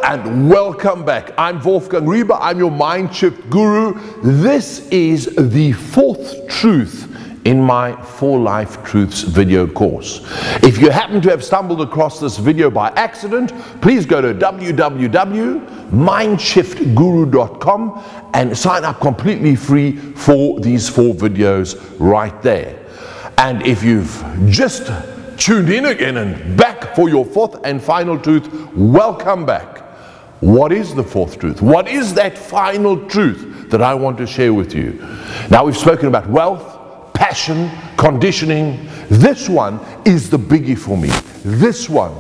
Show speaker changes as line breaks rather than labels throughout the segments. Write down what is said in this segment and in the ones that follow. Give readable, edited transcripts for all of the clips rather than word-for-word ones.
and welcome back. I'm Wolfgang Riebe, I'm your mind shift guru. This is the fourth truth in my 4 Life Truths video course. If you happen to have stumbled across this video by accident, please go to www.mindshiftguru.com and sign up completely free for these 4 videos right there. And if you've just tuned in again and back for your 4th and final truth, welcome back. What is the 4th truth? What is that final truth that I want to share with you? Now, we've spoken about wealth, passion, conditioning. This one is the biggie for me. This one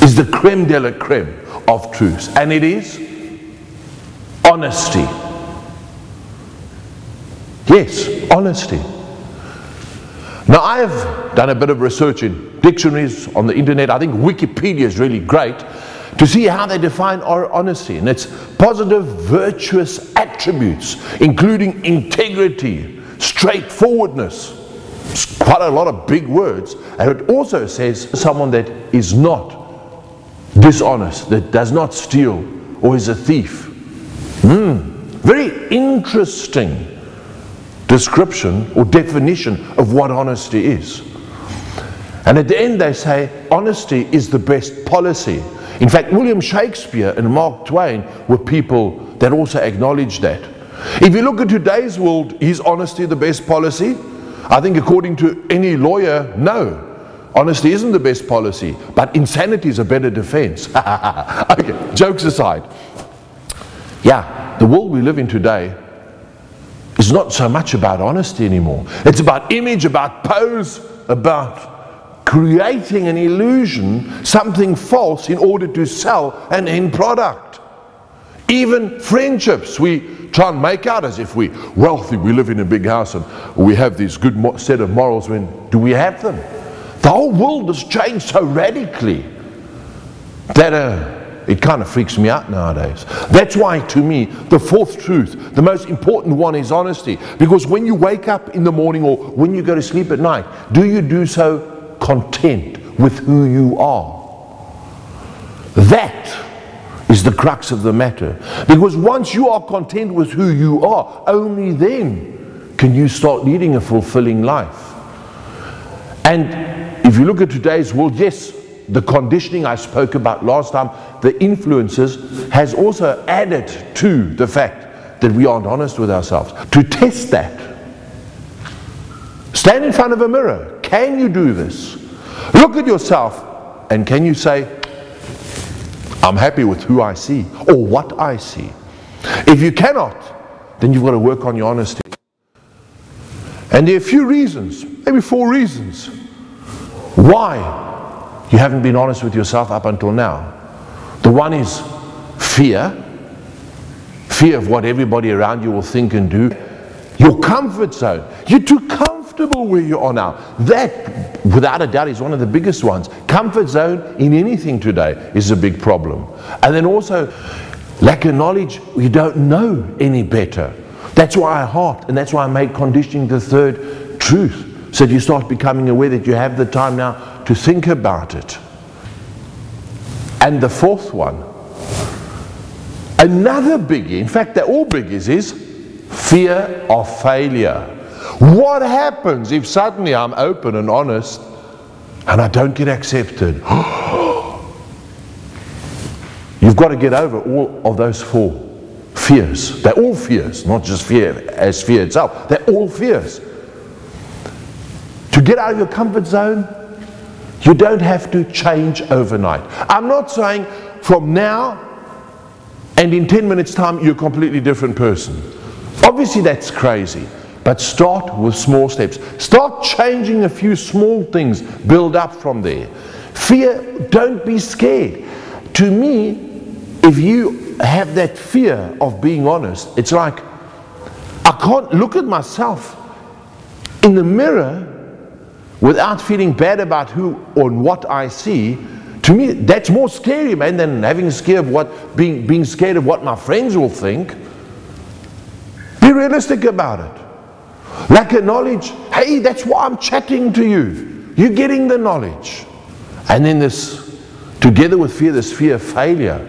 is the creme de la creme of truths, and it is honesty. Yes, honesty. Now, I have done a bit of research in dictionaries on the internet. I think Wikipedia is really great to see how they define our honesty. And it's positive, virtuous attributes, including integrity, straightforwardness. It's quite a lot of big words. And it also says someone that is not dishonest, that does not steal or is a thief. Very interesting description or definition of what honesty is. And at the end they say honesty is the best policy. In fact, William Shakespeare and Mark Twain were people that also acknowledged that. If you look at today's world, is honesty the best policy? I think according to any lawyer, no. Honesty isn't the best policy, but insanity is a better defense. Okay, jokes aside. Yeah, the world we live in today is not so much about honesty anymore. It's about image, about pose, about creating an illusion, something false in order to sell an end product. Even friendships, we try and make out as if we're wealthy, we live in a big house and we have this good set of morals. When do we have them? The whole world has changed so radically that it kind of freaks me out nowadays. That's why, to me, the 4th truth, the most important one, is honesty. Because when you wake up in the morning or when you go to sleep at night, do you do so content with who you are? That is the crux of the matter. Because once you are content with who you are, only then can you start leading a fulfilling life. And if you look at today's world, yes, the conditioning I spoke about last time, the influences, has also added to the fact that we aren't honest with ourselves. To test that, stand in front of a mirror. Can you do this? Look at yourself and can you say, I'm happy with who I see or what I see? If you cannot, then you've got to work on your honesty. And there are a few reasons, maybe 4 reasons, why you haven't been honest with yourself up until now. The one is fear. Fear of what everybody around you will think and do. Your comfort zone. You're too comfortable where you are now. That, without a doubt, is one of the biggest ones. Comfort zone in anything today is a big problem. And then also, lack of knowledge. You don't know any better. That's why I harped, and that's why I made conditioning the 3rd truth. So that you start becoming aware that you have the time now to think about it. And the 4th one, another biggie, in fact they're all biggies, is fear of failure. What happens if suddenly I'm open and honest and I don't get accepted? You've got to get over all of those 4 fears. They're all fears, not just fear as fear itself. They're all fears. To get out of your comfort zone, you don't have to change overnight. I'm not saying from now and in 10 minutes time you're a completely different person. Obviously that's crazy, but start with small steps. Start changing a few small things, build up from there. Fear, don't be scared. To me, if you have that fear of being honest, it's like I can't look at myself in the mirror without feeling bad about who or what I see. To me, that's more scary, man, than having a scare of being scared of what my friends will think. Be realistic about it. Lack of knowledge, hey, that's why I'm chatting to you. You're getting the knowledge. And then this, together with fear, this fear of failure.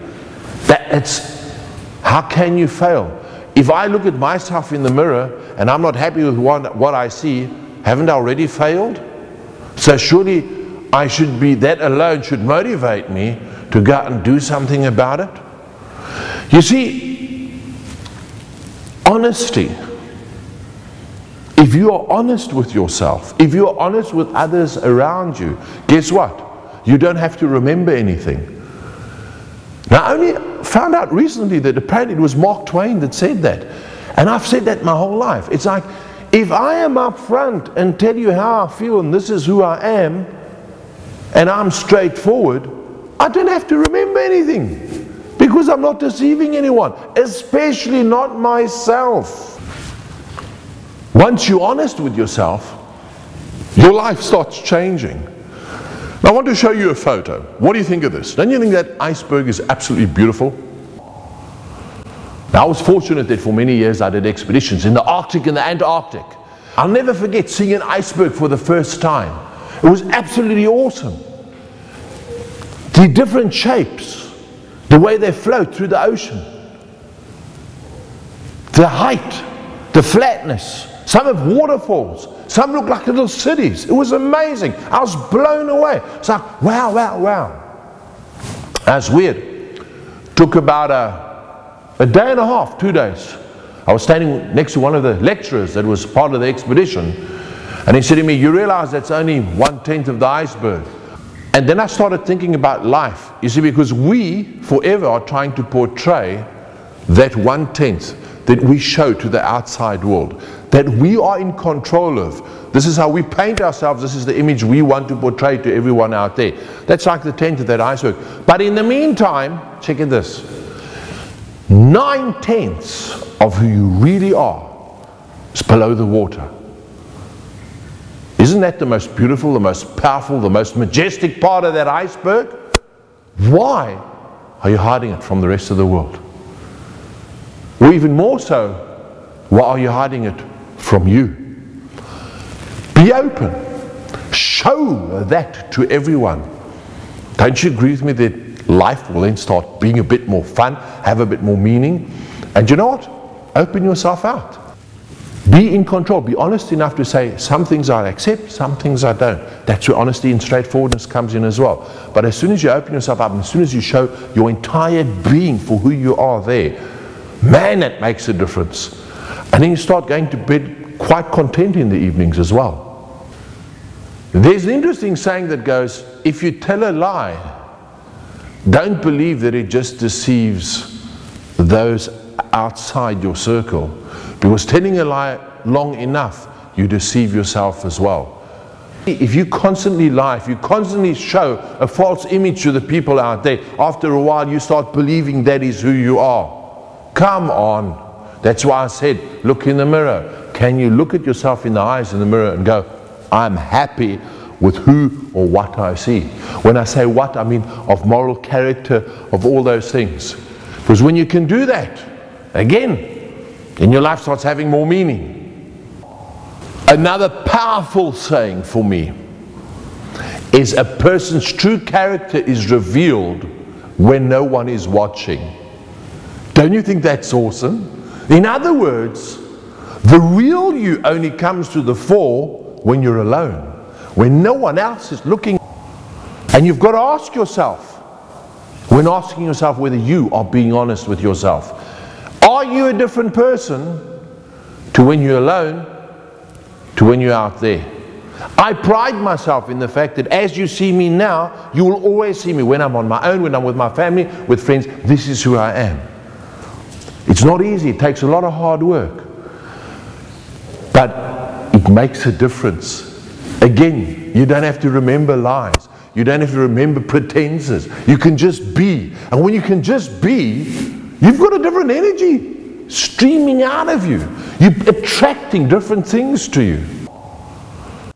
how can you fail? If I look at myself in the mirror and I'm not happy with what I see, haven't I already failed? So surely that alone should motivate me to go out and do something about it. You see, honesty. If you are honest with yourself, if you are honest with others around you, guess what? You don't have to remember anything. Now, I only found out recently that apparently it was Mark Twain that said that. And I've said that my whole life. It's like, if I am up front and tell you how I feel and this is who I am, and I'm straightforward, I don't have to remember anything, because I'm not deceiving anyone, especially not myself. Once you're honest with yourself, your life starts changing. Now I want to show you a photo. What do you think of this? Don't you think that iceberg is absolutely beautiful? Now, I was fortunate that for many years I did expeditions in the Arctic and the Antarctic. I'll never forget seeing an iceberg for the first time. It was absolutely awesome. The different shapes, the way they float through the ocean, the height, the flatness. Some have waterfalls, some look like little cities. It was amazing. I was blown away. It's like, wow, wow, wow. That's weird. Took about a day and a half, 2 days. I was standing next to one of the lecturers that was part of the expedition, and he said to me, you realize that's only 1/10 of the iceberg. And then I started thinking about life. You see, because we forever are trying to portray that 1/10 that we show to the outside world, that we are in control of. This is how we paint ourselves. This is the image we want to portray to everyone out there. That's like the 10th of that iceberg. But in the meantime, check it this, 9/10 of who you really are is below the water. Isn't that the most beautiful, the most powerful, the most majestic part of that iceberg? Why are you hiding it from the rest of the world? Or even more so, why are you hiding it from you? Be open. Show that to everyone. Don't you agree with me that life will then start being a bit more fun, have a bit more meaning? And you know what? Open yourself out. Be in control. Be honest enough to say, some things I accept, some things I don't. That's where honesty and straightforwardness comes in as well. But as soon as you open yourself up, and as soon as you show your entire being for who you are there, man, that makes a difference. And then you start going to bed quite content in the evenings as well. There's an interesting saying that goes, if you tell a lie, don't believe that it just deceives those outside your circle, because telling a lie long enough, you deceive yourself as well. If you constantly lie, if you constantly show a false image to the people out there, after a while you start believing that is who you are. Come on. That's why I said, look in the mirror. Can you look at yourself in the eyes in the mirror and go, I'm happy with who or what I see? When I say what, I mean of moral character, of all those things. Because when you can do that, again, then your life starts having more meaning. Another powerful saying for me is a person's true character is revealed when no one is watching. Don't you think that's awesome? In other words, the real you only comes to the fore when you're alone, when no one else is looking. And you've got to ask yourself, when asking yourself whether you are being honest with yourself, are you a different person to when you're alone, to when you're out there? I pride myself in the fact that as you see me now, you will always see me when I'm on my own, when I'm with my family, with friends. This is who I am. It's not easy. It takes a lot of hard work. But it makes a difference. Again, you don't have to remember lies. You don't have to remember pretenses. You can just be. And when you can just be, you've got a different energy streaming out of you. You're attracting different things to you.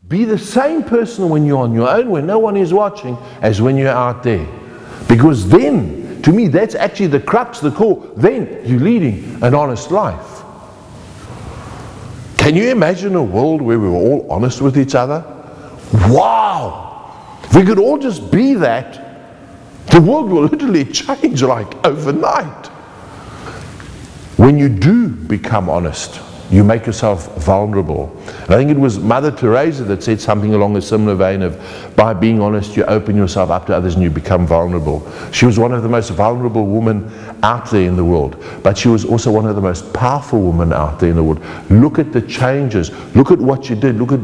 Be the same person when you're on your own, when no one is watching, as when you're out there. Because then, to me, that's actually the crux, the core. Then you're leading an honest life. Can you imagine a world where we were all honest with each other? Wow! If we could all just be that, The world will literally change like overnight. When you do become honest, you make yourself vulnerable. And I think it was Mother Teresa that said something along a similar vein of, by being honest, you open yourself up to others and you become vulnerable. She was one of the most vulnerable women out there in the world, but she was also one of the most powerful women out there in the world. Look at the changes. Look at what she did. Look at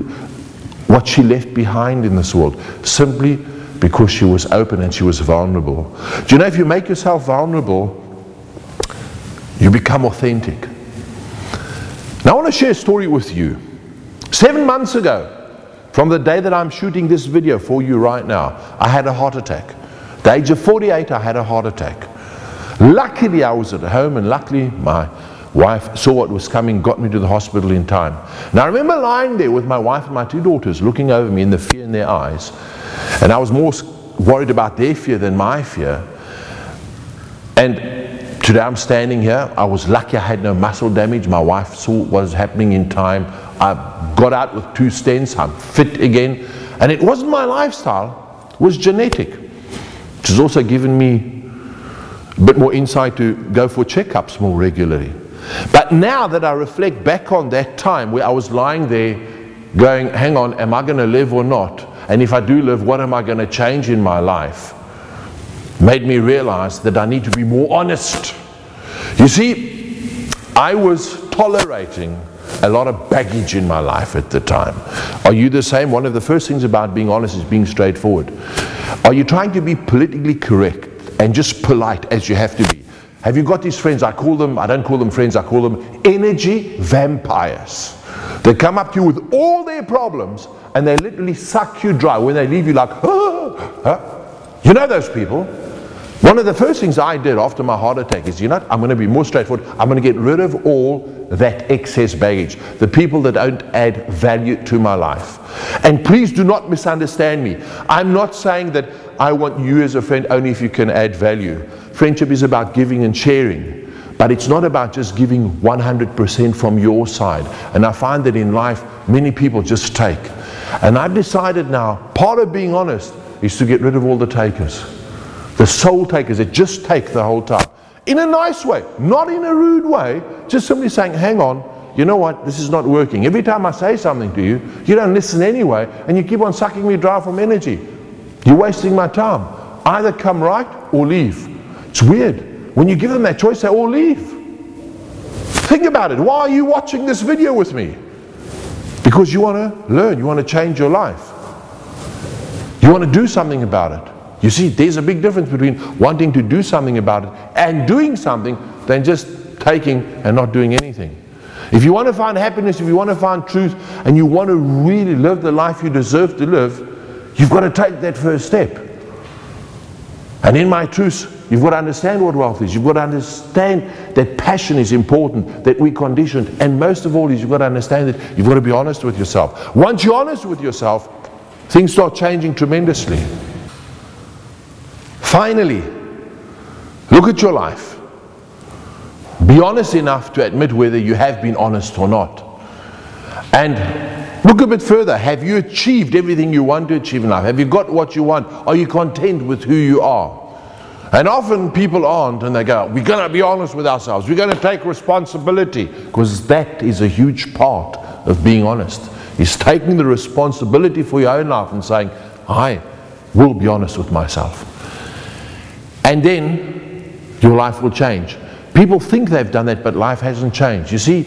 what she left behind in this world, simply because she was open and she was vulnerable. Do you know, if you make yourself vulnerable, you become authentic. Now I want to share a story with you. 7 months ago, from the day that I'm shooting this video for you right now, I had a heart attack. At the age of 48, I had a heart attack. Luckily, I was at home, and luckily my wife saw what was coming, got me to the hospital in time. Now I remember lying there with my wife and my 2 daughters looking over me in the fear in their eyes, and I was more worried about their fear than my fear. And today I'm standing here. I was lucky I had no muscle damage. My wife saw what was happening in time. I got out with 2 stents. I'm fit again. And it wasn't my lifestyle, it was genetic, which has also given me a bit more insight to go for checkups more regularly. But now that I reflect back on that time where I was lying there going, hang on, am I going to live or not? And if I do live, what am I going to change in my life? Made me realize that I need to be more honest. You see, I was tolerating a lot of baggage in my life at the time. Are you the same? One of the first things about being honest is being straightforward. Are you trying to be politically correct and just polite as you have to be? Have you got these friends? I don't call them friends, I call them energy vampires. They come up to you with all their problems and they literally suck you dry. When they leave you like, you know those people? One of the first things I did after my heart attack is, you know, I'm going to be more straightforward. I'm going to get rid of all that excess baggage, the people that don't add value to my life. And please do not misunderstand me. I'm not saying that I want you as a friend only if you can add value. Friendship is about giving and sharing, but it's not about just giving 100% from your side. And I find that in life, many people just take. And I've decided now, part of being honest is to get rid of all the takers. The soul takers that just take the whole time. In a nice way, not in a rude way, just simply saying, hang on, you know what, this is not working. Every time I say something to you, you don't listen anyway, and you keep on sucking me dry from energy. You're wasting my time. Either come right or leave. It's weird. When you give them that choice, they all leave. Think about it. Why are you watching this video with me? Because you want to learn, you want to change your life. You want to do something about it. You see, there's a big difference between wanting to do something about it and doing something than just taking and not doing anything. If you want to find happiness, if you want to find truth, and you want to really live the life you deserve to live, you've got to take that first step. And in my truth, you've got to understand what wealth is. You've got to understand that passion is important, that we're conditioned. And most of all is you've got to understand that you've got to be honest with yourself. Once you're honest with yourself, things start changing tremendously. Finally, look at your life. Be honest enough to admit whether you have been honest or not. And look a bit further. Have you achieved everything you want to achieve in life? Have you got what you want? Are you content with who you are? And often people aren't, and they go, we're going to be honest with ourselves. We're going to take responsibility, because that is a huge part of being honest. Is taking the responsibility for your own life and saying, I will be honest with myself. And then your life will change. People think they've done that, but life hasn't changed. You see,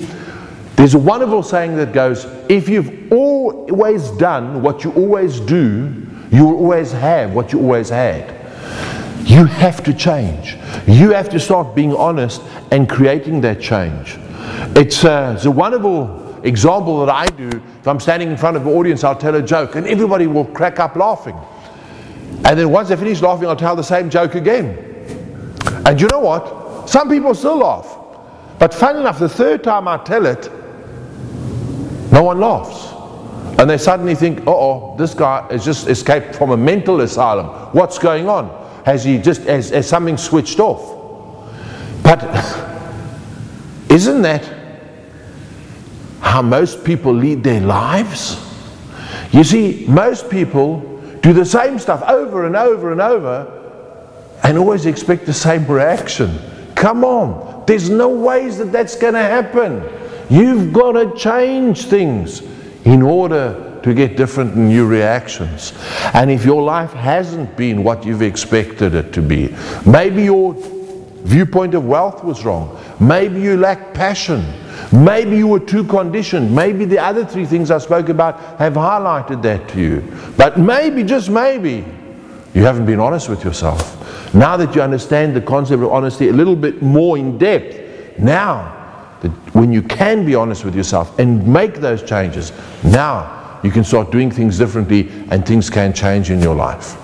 there's a wonderful saying that goes, if you've always done what you always do, you will always have what you always had. You have to change. You have to start being honest and creating that change. It's a wonderful example that I do. If I'm standing in front of an audience, I'll tell a joke, and everybody will crack up laughing. And then once they finish laughing, I'll tell the same joke again. And you know what? Some people still laugh. But funny enough, the third time I tell it, no one laughs. And they suddenly think, uh-oh, this guy has just escaped from a mental asylum. What's going on? Has he just, has something switched off? But isn't that how most people lead their lives? You see, most people do the same stuff over and over and over, and always expect the same reaction. Come on, there's no ways that that's going to happen. You've got to change things in order to get different and new reactions. And if your life hasn't been what you've expected it to be, maybe your viewpoint of wealth was wrong, maybe you lack passion, maybe you were too conditioned, maybe the other three things I spoke about have highlighted that to you. But maybe, just maybe, you haven't been honest with yourself. Now that you understand the concept of honesty a little bit more in depth, now that when you can be honest with yourself and make those changes, now you can start doing things differently and things can change in your life.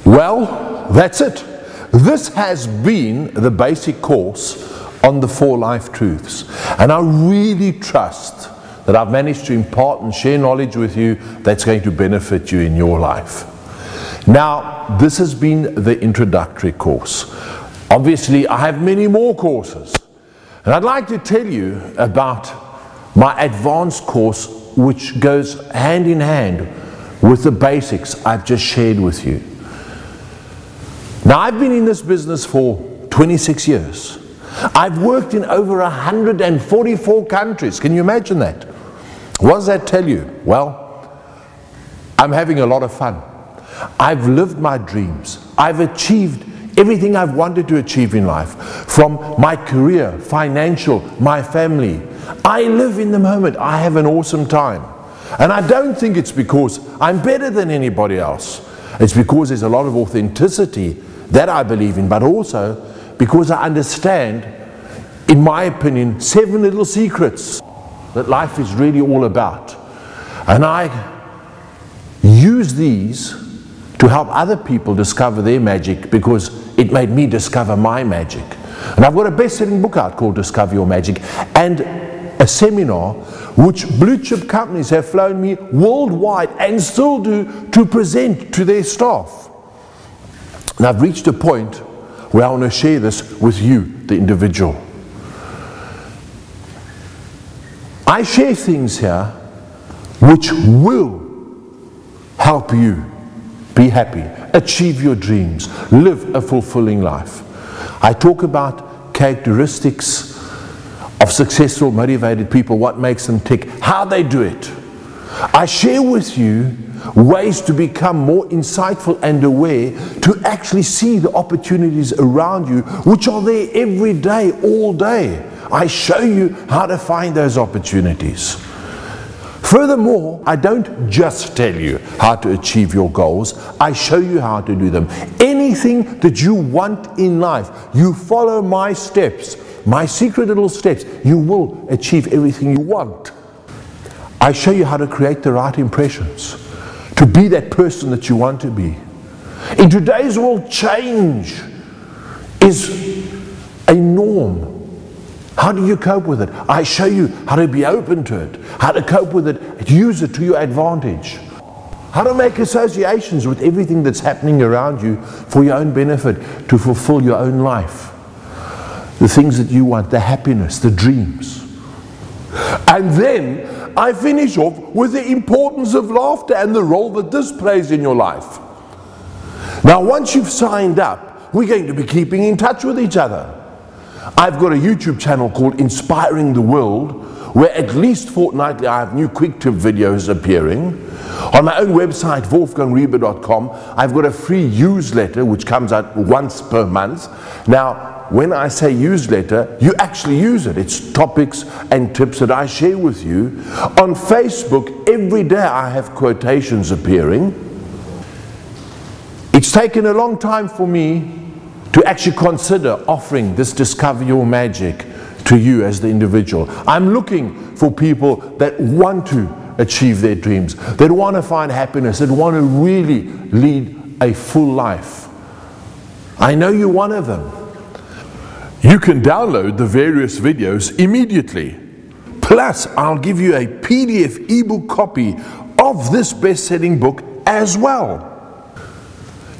Well, that's it. This has been the basic course on the 4 life truths. And I really trust that I've managed to impart and share knowledge with you that's going to benefit you in your life. Now, this has been the introductory course. Obviously, I have many more courses. And I'd like to tell you about my advanced course, which goes hand in hand with the basics I've just shared with you. Now, I've been in this business for 26 years. I've worked in over 144 countries. Can you imagine that? What does that tell you? Well, I'm having a lot of fun. I've lived my dreams. I've achieved everything I've wanted to achieve in life, from my career, financial, my family. I live in the moment. I have an awesome time. And I don't think it's because I'm better than anybody else. It's because there's a lot of authenticity that I believe in, but also because I understand, in my opinion, 7 little secrets that life is really all about. And I use these to help other people discover their magic, because it made me discover my magic. And I've got a best-selling book out called Discover Your Magic, and a seminar which blue-chip companies have flown me worldwide and still do to present to their staff. And I've reached a point where I want to share this with you, the individual. I share things here which will help you be happy, achieve your dreams, live a fulfilling life. I talk about characteristics of successful, motivated people, what makes them tick, how they do it. I share with you ways to become more insightful and aware, to actually see the opportunities around you, which are there every day, all day. I show you how to find those opportunities. Furthermore, I don't just tell you how to achieve your goals, I show you how to do them. Anything that you want in life, you follow my steps, my secret little steps, you will achieve everything you want. I show you how to create the right impressions, to be that person that you want to be. In today's world, change is a norm. How do you cope with it? I show you how to be open to it, how to cope with it, use it to your advantage, how to make associations with everything that's happening around you for your own benefit, to fulfill your own life, the things that you want, the happiness, the dreams. And then I finish off with the importance of laughter and the role that this plays in your life. Now, once you've signed up, we're going to be keeping in touch with each other. I've got a YouTube channel called Inspiring the World, where at least fortnightly I have new quick tip videos appearing. On my own website, wolfgangriebe.com, I've got a free newsletter which comes out once per month. Now, when I say newsletter, you actually use it. It's topics and tips that I share with you. On Facebook, every day I have quotations appearing. It's taken a long time for me to actually consider offering this Discover Your Magic to you as the individual. I'm looking for people that want to achieve their dreams, that want to find happiness, that want to really lead a full life. I know you're one of them. You can download the various videos immediately. Plus, I'll give you a PDF ebook copy of this best-selling book as well.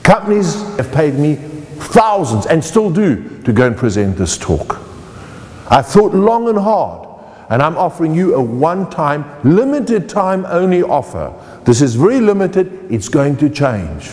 Companies have paid me thousands, and still do, to go and present this talk. I've thought long and hard, and I'm offering you a one-time, limited time only offer. This is very limited, it's going to change.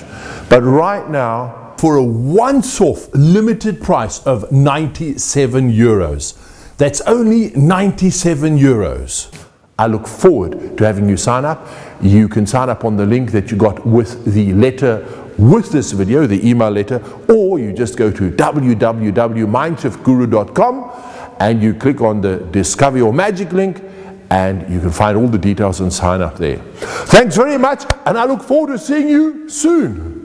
But right now,
for a once-off limited price of 97 euros. That's only 97 euros.
I look forward to having you sign up. You can sign up on the link that you got with the letter with this video, the email letter, or you just go to www.mindshiftguru.com and you click on the Discover Your Magic link, and you can find all the details and sign up there. Thanks very much, and I look forward to seeing you soon.